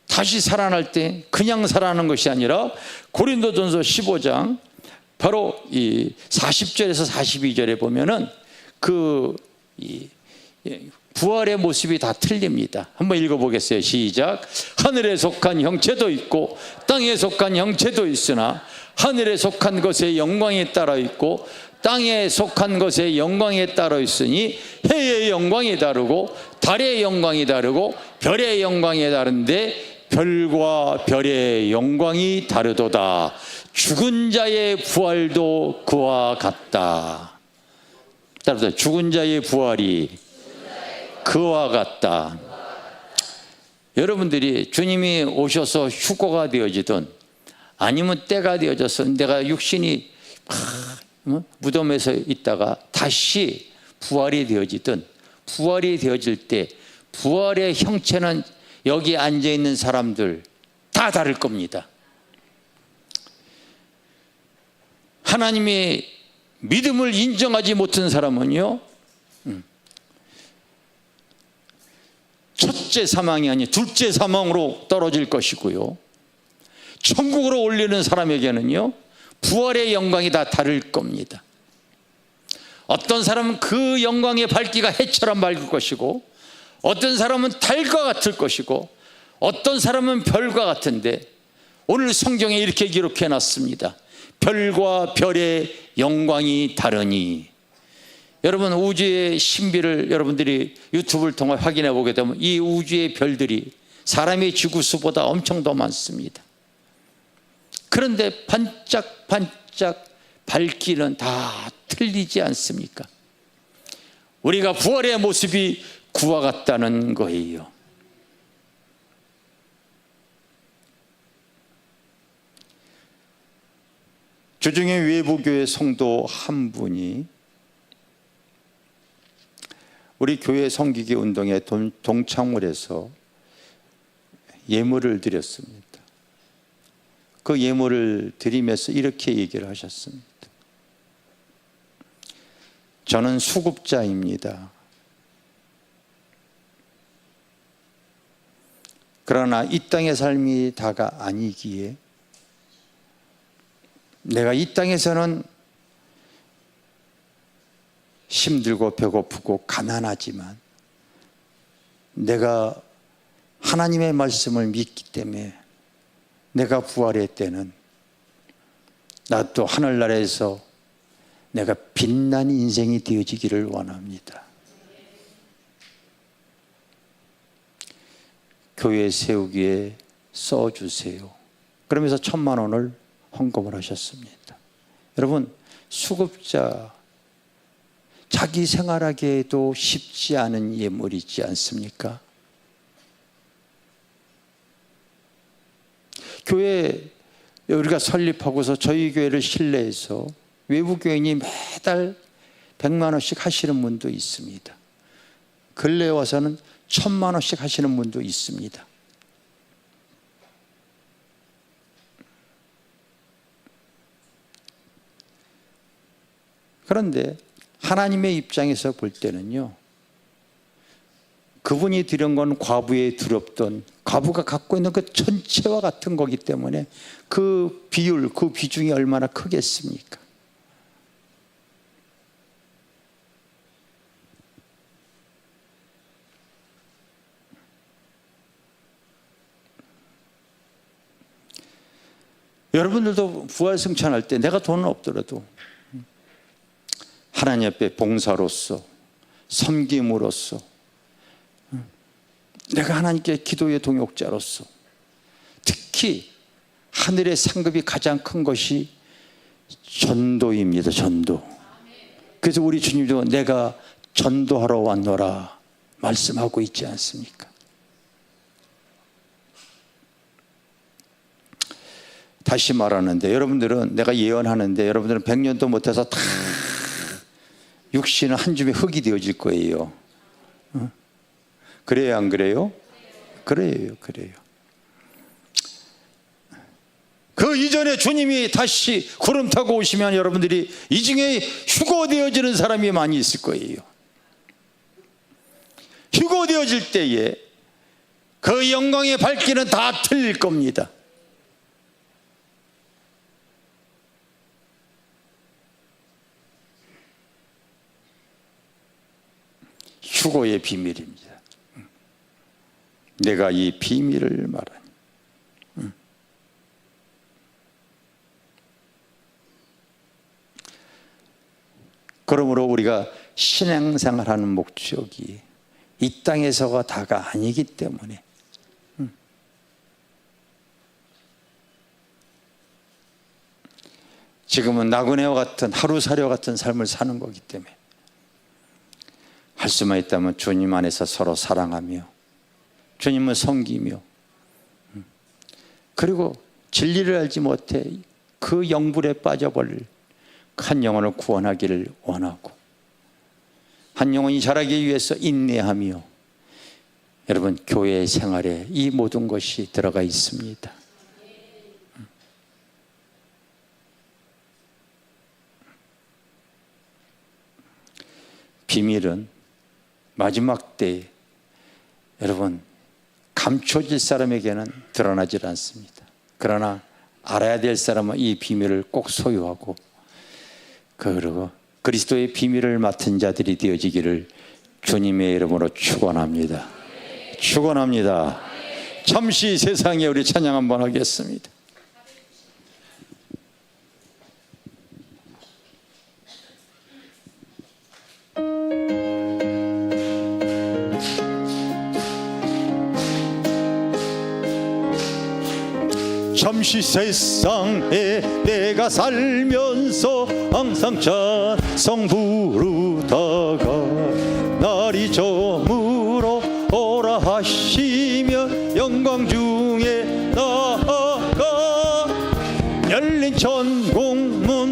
다시 살아날 때 그냥 살아나는 것이 아니라 고린도전서 15장 바로 이 40절에서 42절에 보면은 부활의 모습이 다 틀립니다. 한번 읽어보겠어요. 시작. 하늘에 속한 형체도 있고 땅에 속한 형체도 있으나 하늘에 속한 것의 영광에 따라 있고 땅에 속한 것의 영광에 따라 있으니 해의 영광이 다르고 달의 영광이 다르고 별의 영광이 다른데 별과 별의 영광이 다르도다. 죽은 자의 부활도 그와 같다. 따라서 죽은 자의 부활이 그와 같다. 여러분들이 주님이 오셔서 휴거가 되어지든 아니면 때가 되어져서 내가 육신이 무덤에서 있다가 다시 부활이 되어지든, 부활이 되어질 때 부활의 형체는 여기 앉아있는 사람들 다 다를 겁니다. 하나님의 믿음을 인정하지 못한 사람은요, 첫째 사망이 아닌 둘째 사망으로 떨어질 것이고요, 천국으로 올리는 사람에게는요 부활의 영광이 다 다를 겁니다. 어떤 사람은 그 영광의 밝기가 해처럼 밝을 것이고, 어떤 사람은 달과 같을 것이고, 어떤 사람은 별과 같은데, 오늘 성경에 이렇게 기록해 놨습니다. 별과 별의 영광이 다르니. 여러분, 우주의 신비를 여러분들이 유튜브를 통해 확인해 보게 되면 이 우주의 별들이 사람의 지구수보다 엄청 더 많습니다. 그런데 반짝반짝 밝기는 다 틀리지 않습니까? 우리가 부활의 모습이 그와 같다는 거예요. 주중에 외부교회 성도 한 분이 우리 교회 섬기기 운동에 동참을 해서 예물을 드렸습니다. 그 예물을 드리면서 이렇게 얘기를 하셨습니다. 저는 수급자입니다. 그러나 이 땅의 삶이 다가 아니기에 내가 이 땅에서는 힘들고 배고프고 가난하지만 내가 하나님의 말씀을 믿기 때문에 내가 부활의 때는 나 또 하늘나라에서 내가 빛난 인생이 되어지기를 원합니다. 교회 세우기에 써주세요. 그러면서 1,000만 원을 헌금을 하셨습니다. 여러분, 수급자, 자기 생활하기에도 쉽지 않은 예물이지 않습니까? 교회 우리가 설립하고서 저희 교회를 신뢰해서 외부 교인이 매달 100만 원씩 하시는 분도 있습니다. 근래에 와서는 1,000만 원씩 하시는 분도 있습니다. 그런데 하나님의 입장에서 볼 때는요, 그분이 드린 건 과부의 두렵던, 과부가 갖고 있는 그 전체와 같은 거기 때문에 그 비율, 그 비중이 얼마나 크겠습니까? 여러분들도 부활승천할 때 내가 돈은 없더라도 하나님 앞에 봉사로서, 섬김으로써, 내가 하나님께 기도의 동역자로서, 특히 하늘의 상급이 가장 큰 것이 전도입니다. 전도. 그래서 우리 주님도 내가 전도하러 왔노라 말씀하고 있지 않습니까? 다시 말하는데, 여러분들은, 내가 예언하는데 여러분들은 100년도 못해서 다 육신은 한 줌의 흙이 되어질 거예요. 그래요, 안 그래요? 그래요. 그 이전에 주님이 다시 구름 타고 오시면 여러분들이 이 중에 휴거되어지는 사람이 많이 있을 거예요. 휴거되어질 때에 그 영광의 밝기는 다 틀릴 겁니다. 휴거의 비밀입니다. 내가 이 비밀을 말하니. 그러므로 우리가 신앙생활하는 목적이 이 땅에서가 다가 아니기 때문에 지금은 나그네와 같은 하루살이와 같은 삶을 사는 거기 때문에 할 수만 있다면 주님 안에서 서로 사랑하며 주님을 섬기며, 그리고 진리를 알지 못해 그 영불에 빠져버릴 한 영혼을 구원하기를 원하고, 한 영혼이 자라기 위해서 인내하며, 여러분 교회 생활에 이 모든 것이 들어가 있습니다. 비밀은 마지막 때에 여러분 감춰질 사람에게는 드러나질 않습니다. 그러나 알아야 될 사람은 이 비밀을 꼭 소유하고, 그리고 그리스도의 비밀을 맡은 자들이 되어지기를 주님의 이름으로 축원합니다. 축원합니다. 잠시 세상에 우리 찬양 한번 하겠습니다. 잠시 세상에 내가 살면서 항상 찬송 부르다가 날이 저물어 오라 하시며 영광 중에 나아가 열린 천국문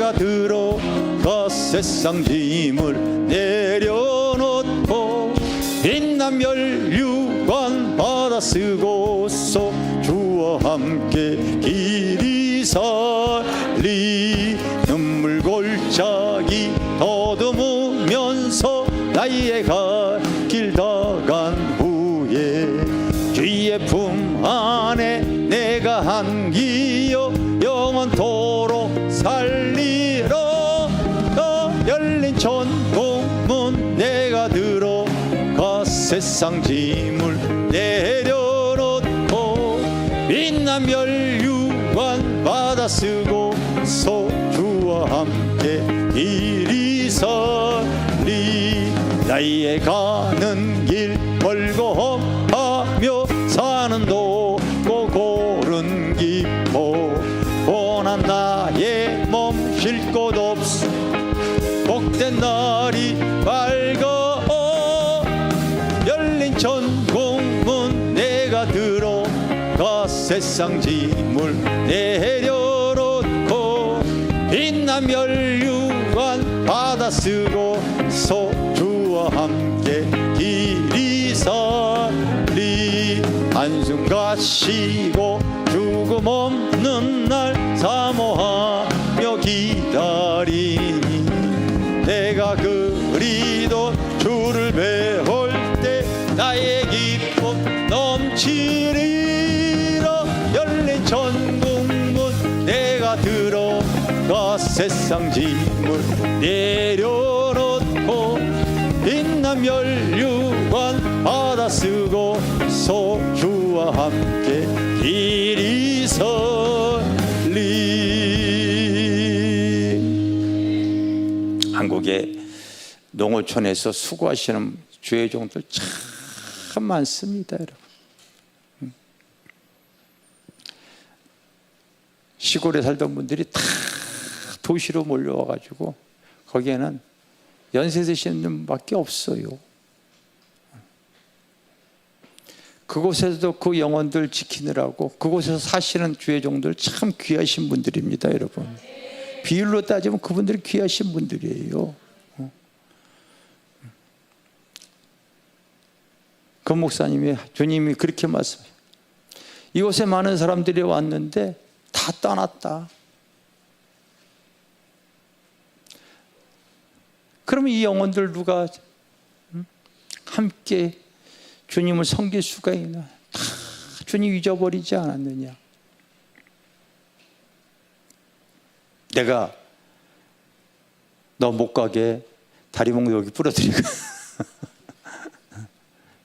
내가 들어가 세상 짐을 내려놓고 빛난 멸류관 받아 쓰고서 주와 함께 길이 살리 눈물 골짜기 더듬으면서 나의 갈 다간 후에 주의 품 안에 내가 한기여 영원토록 살리라. 열린 천국문 내가 들어가 세상 짐을 내려놓고 빛난 멸류관 받아 쓰고서 주와 함께 길이 살리 나의 가는 길 벌거하며 사는 도고 고른 기모 원한 나의 몸 쉴 곳 없어 복된 날이 밝아 열린 천국문 내가 들어가 세상 짐을 내려놓고 빛난 멸류관 받아 쓰고서 주와 함께 길이 살리 한숨 쉬고 죽음 없는 날 사모하며 기다리니 내가 그리도 주를 배울 때 나의 기쁨 넘치리라. 열린 천국문 내가 들어가 세상 짐을 내려놓고 빛난 멸류관 받아 쓰고서 주와 함께 길이 설리. 한국의 농어촌에서 수고하시는 주의 종들 참 많습니다, 여러분. 시골에 살던 분들이 다 도시로 몰려와가지고 거기에는 연세 드시는 분밖에 없어요. 그곳에서도 그 영혼들 지키느라고 그곳에서 사시는 주의 종들 참 귀하신 분들입니다, 여러분. 비율로 따지면 그분들이 귀하신 분들이에요. 그 목사님이 주님이 그렇게 말씀해요. 이곳에 많은 사람들이 왔는데 다 떠났다. 그러면 이 영혼들 누가 함께 주님을 섬길 수가 있나? 다 주님 잊어버리지 않았느냐? 내가 너 못 가게 다리목 여기 부러뜨리고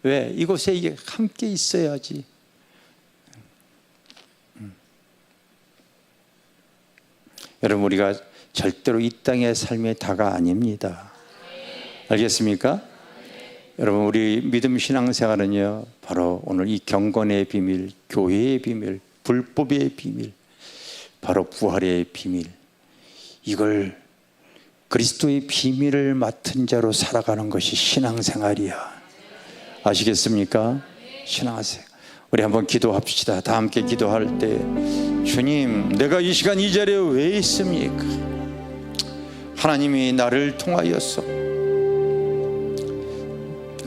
왜? 이곳에 이게 함께 있어야지. 여러분, 우리가 절대로 이 땅의 삶의 다가 아닙니다. 알겠습니까? 여러분, 우리 믿음 신앙생활은요, 바로 오늘 이 경건의 비밀, 교회의 비밀, 불법의 비밀, 바로 부활의 비밀, 이걸 그리스도의 비밀을 맡은 자로 살아가는 것이 신앙생활이야. 아시겠습니까? 신앙생활. 우리 한번 기도합시다. 다 함께 기도할 때, 주님, 내가 이 시간 이 자리에 왜 있습니까? 하나님이 나를 통하여서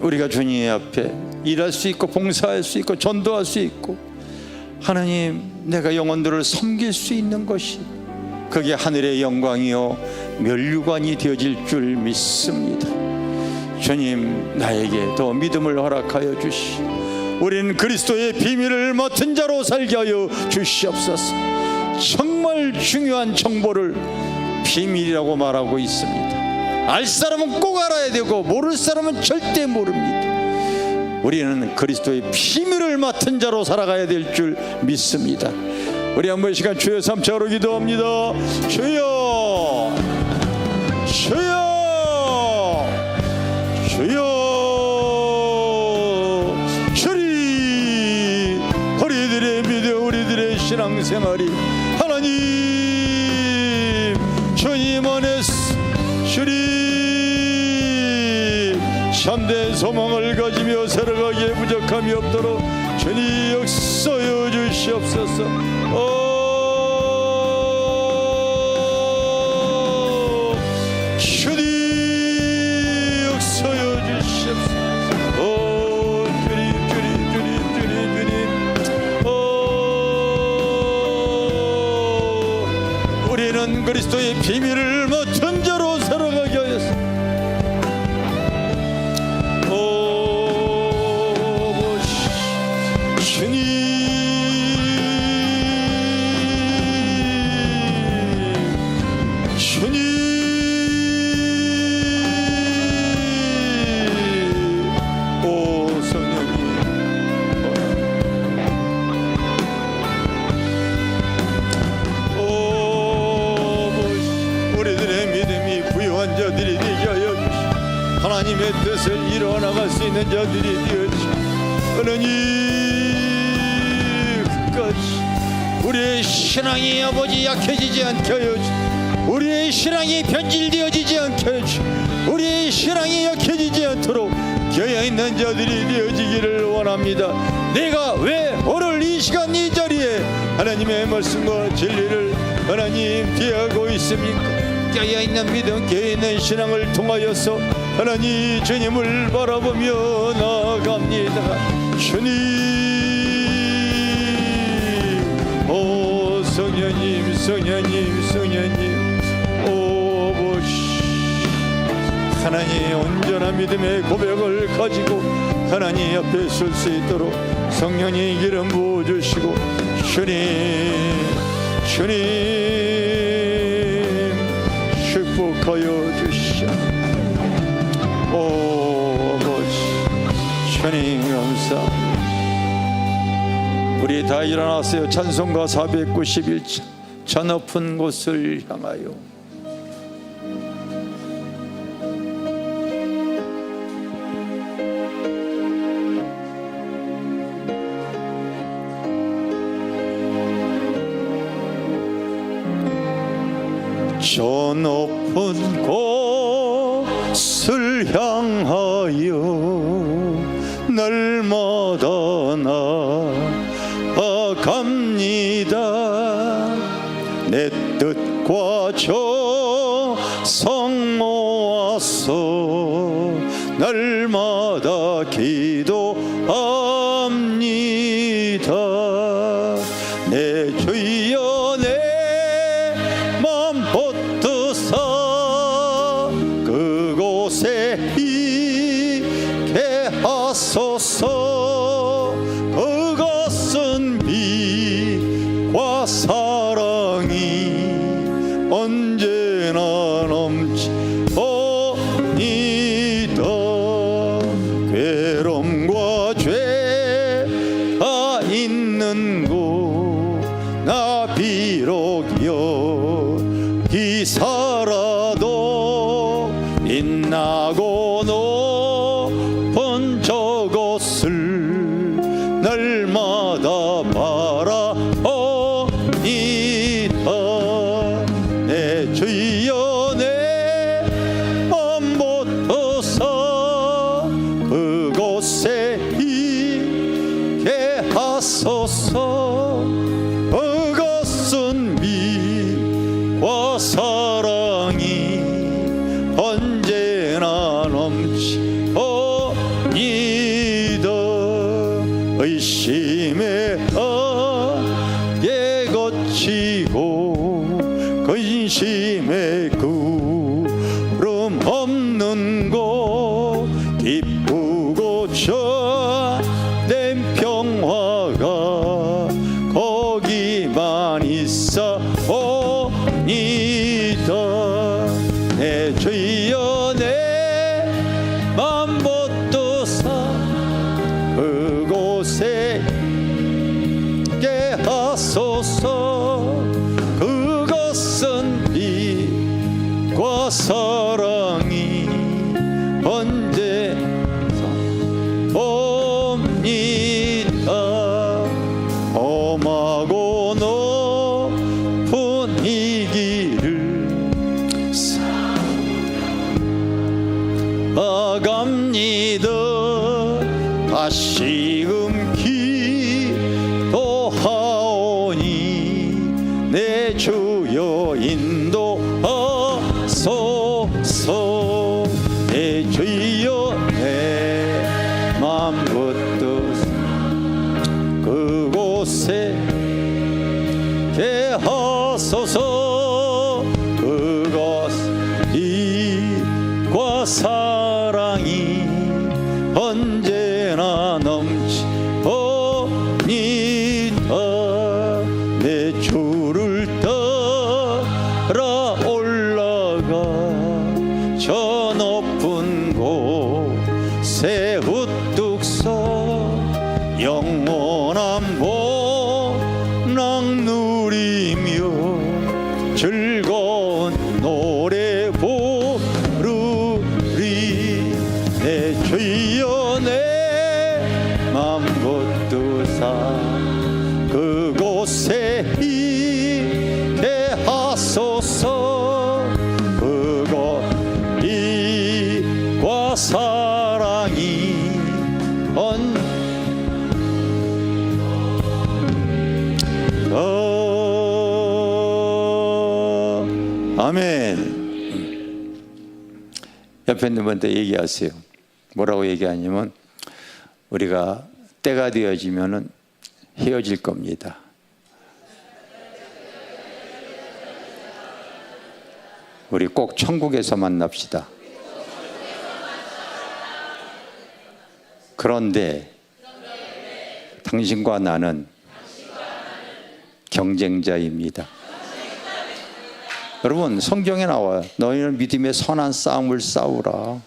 우리가 주님 앞에 일할 수 있고 봉사할 수 있고 전도할 수 있고, 하나님, 내가 영혼들을 섬길 수 있는 것이 그게 하늘의 영광이요 면류관이 되어질 줄 믿습니다. 주님, 나에게 더 믿음을 허락하여 주시오. 우리는 그리스도의 비밀을 맡은 자로 살게 하여 주시옵소서. 정말 중요한 정보를 비밀이라고 말하고 있습니다. 알 사람은 꼭 알아야 되고 모를 사람은 절대 모릅니다. 우리는 그리스도의 비밀을 맡은 자로 살아가야 될 줄 믿습니다. 우리 한 번 시간 주여 삼차로 기도합니다. 주여, 주여, 주여. 주리, 우리들의 믿음, 우리들의 신앙생활이 하나님 주님 안에서 주리 참된 소망을 가지며 살아가기에 부족함이 없도록 주님 역사여 주시옵소서. 우리는 그리스도의 비밀을 전자로 살아가게 하였습니다. 하나님의 뜻을 이뤄나갈 수 있는 자들이 되어주시고 하나님 끝까지 우리의 신앙이 아버지 약해지지 않게 하여 주시고 우리의 신앙이 변질되어지지 않게 하여 주시고 우리의 신앙이 약해지지 않도록 깨어있는 자들이 되어지기를 원합니다. 내가 왜 오늘 이 시간 이 자리에 하나님의 말씀과 진리를 하나님 대하고 있습니까? 깨어있는 믿음, 깨어있는 신앙을 통하여서 하나님 주님을 바라보며 나아갑니다. 주님, 오 성령님, 성령님, 성령님, 오 보시 하나님 온전한 믿음의 고백을 가지고 하나님 앞에 설 수 있도록 성령님 기름 부어주시고 주님 축복하여 주시오. 오 아버지 주님 감사합니다. 우리 다 일어나세요. 찬송가 491장 저 높은 곳을 향하여. 저 높은 곳을 향하여 날마다 나아갑니다. 내 뜻과 정성 모아서 날마다 기도합니다. 내 주여 내 맘 붙드사 그곳에 있게 하소서. 그것은 빛과 사랑이 언제나 넘치오니다. 괴로움과 죄가 있는 곳 나 비록 여기 살아도 빛나고 높은 저곳을 날마다 바라옵니다. 내 주여 내 맘 붙드사 그곳에 있게 하소서. 그것은 빛과 사랑이 언제나 넘치오니다. 의심에 어깨 거치고 근심에 구름 없는 곳 기쁘고 참된 평화가 거기만 있사오니다. 내 주여 내 맘 붙드사 그곳에 있게 하소서. 그것은 빛과 사랑이 언제나 옵니다. 험하고 높은 이 길을 나갑니다. 다시금 기도하오니 내 주여 인도하소서. 내 주여 내 맘 붙드사 그곳에 게 하소서. 영원한 복락 누리며 즐거운 노래 부르리. 내 주여 내 맘 붙드사 그곳에 있게 하소서. 그곳 이과 사랑이 아멘. 옆에 있는 분한테 얘기하세요. 뭐라고 얘기하냐면 우리가 때가 되어지면은 헤어질 겁니다. 우리 꼭 천국에서 만납시다. 그런데 당신과 나는 경쟁자입니다. 여러분, 성경에 나와요. 너희는 믿음의 선한 싸움을 싸우라.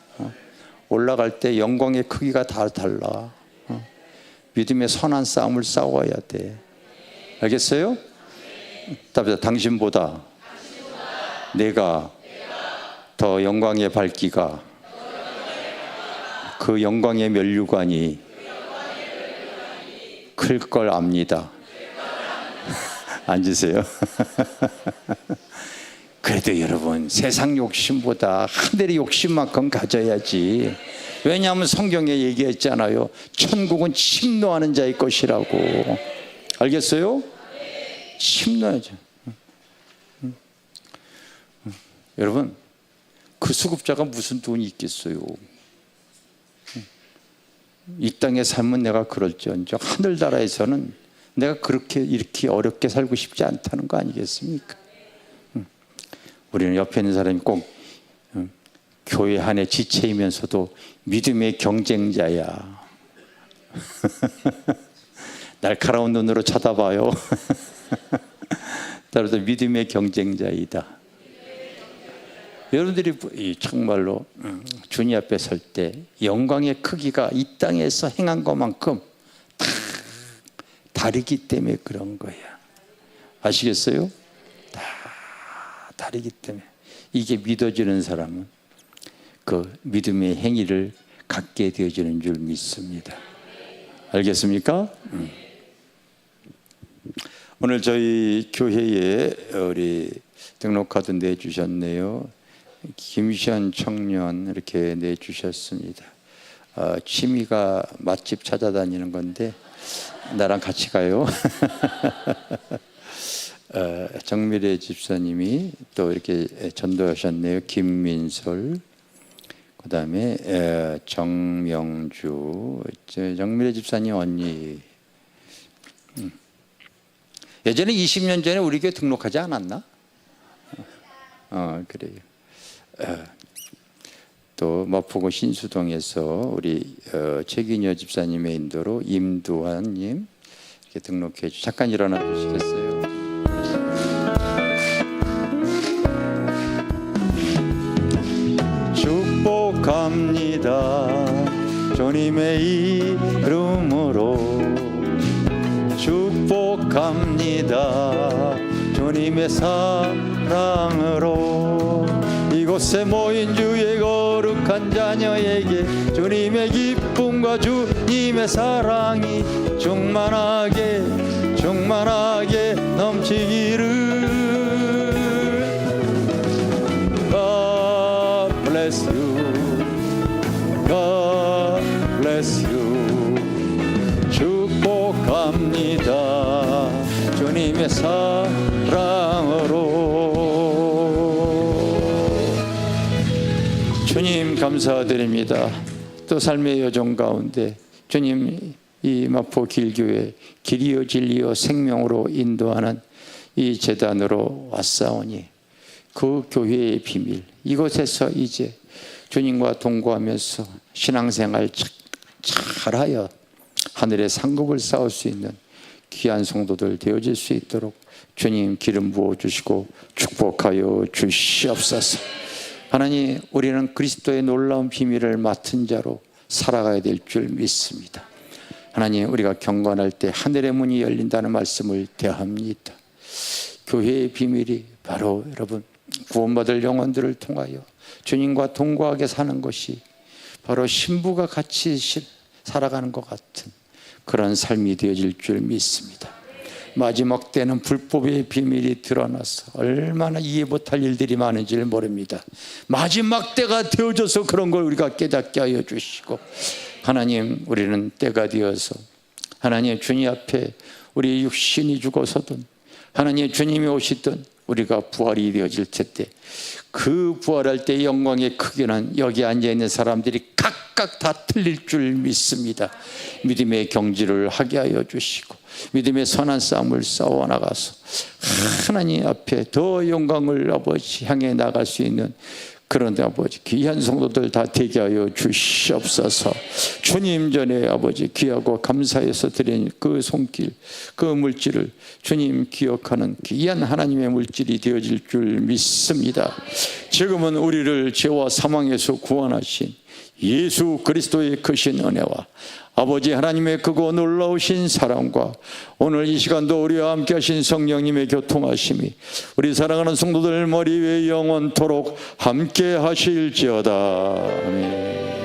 올라갈 때 영광의 크기가 다 달라. 믿음의 선한 싸움을 싸워야 돼. 알겠어요? 답니다. 당신보다 내가 더 영광의 밝기가, 그 영광의 면류관이 클 걸 압니다. 앉으세요. 그래도 여러분, 세상 욕심보다 하늘의 욕심만큼 가져야지. 왜냐하면 성경에 얘기했잖아요. 천국은 침노하는 자의 것이라고. 알겠어요? 침노하죠. 여러분, 그 수급자가 무슨 돈이 있겠어요? 이 땅의 삶은 내가 그럴지언정 하늘나라에서는 내가 그렇게 이렇게 어렵게 살고 싶지 않다는 거 아니겠습니까? 우리는 옆에 있는 사람이 꼭 교회 안에 지체이면서도 믿음의 경쟁자야. 날카로운 눈으로 쳐다봐요. 따라서 믿음의 경쟁자이다. 여러분들이 정말로 주님 앞에 설 때 영광의 크기가 이 땅에서 행한 것만큼 다 다르기 때문에 그런 거야. 아시겠어요? 다 다르기 때문에. 이게 믿어지는 사람은 그 믿음의 행위를 갖게 되어지는 줄 믿습니다. 알겠습니까? 오늘 저희 교회에 우리 등록카드 내주셨네요. 김시현 청년 이렇게 내주셨습니다. 취미가 맛집 찾아다니는 건데 나랑 같이 가요. 정미래 집사님이 또 이렇게 전도하셨네요. 김민솔, 그 다음에 정명주, 정미래 집사님 언니. 예전에 20년 전에 우리 교회 등록하지 않았나? 그래요. 또 마포구 신수동에서 우리 최기녀 집사님의 인도로 임두환님 이렇게 등록해 주시고, 잠깐 일어나 주시겠어요? 축복합니다. 주님의 이름으로 축복합니다. 주님의 사랑으로 이곳에 모인 주의 거룩한 자녀에게 주님의 기쁨과 주님의 사랑이 충만하게 넘치기를. God bless you. God bless you. 축복합니다. 주님의 사랑으로. 주님 감사드립니다. 또 삶의 여정 가운데 주님 이 마포 길교회 길이요 진리요 생명으로 인도하는 이 재단으로 왔사오니 그 교회의 비밀, 이곳에서 이제 주님과 동거하면서 신앙생활 잘하여 하늘의 상급을 쌓을 수 있는 귀한 성도들 되어질 수 있도록 주님 기름 부어주시고 축복하여 주시옵소서. 하나님, 우리는 그리스도의 놀라운 비밀을 맡은 자로 살아가야 될 줄 믿습니다. 하나님, 우리가 경건할 때 하늘의 문이 열린다는 말씀을 대합니다. 교회의 비밀이 바로 여러분 구원받을 영혼들을 통하여 주님과 동거하게 사는 것이 바로 신부가 같이 살아가는 것 같은 그런 삶이 되어질 줄 믿습니다. 마지막 때는 불법의 비밀이 드러나서 얼마나 이해 못할 일들이 많은지를 모릅니다. 마지막 때가 되어져서 그런 걸 우리가 깨닫게 하여 주시고, 하나님, 우리는 때가 되어서 하나님 주님 앞에 우리 육신이 죽어서든 하나님 주님이 오시든 우리가 부활이 되어질 텐데, 그 부활할 때 영광의 크기는 여기 앉아있는 사람들이 각각 다 틀릴 줄 믿습니다. 믿음의 경지를 하게 하여 주시고 믿음의 선한 싸움을 싸워나가서 하나님 앞에 더 영광을 아버지 향해 나갈 수 있는 그런데 아버지 귀한 성도들 다 되게 하여 주시옵소서. 주님 전에 아버지 귀하고 감사해서 드린 그 손길, 그 물질을 주님 기억하는 귀한 하나님의 물질이 되어질 줄 믿습니다. 지금은 우리를 죄와 사망에서 구원하신 예수 그리스도의 크신 은혜와 아버지 하나님의 크고 놀라우신 사랑과 오늘 이 시간도 우리와 함께 하신 성령님의 교통하심이 우리 사랑하는 성도들 머리 위에 영원토록 함께 하실지어다. 아멘.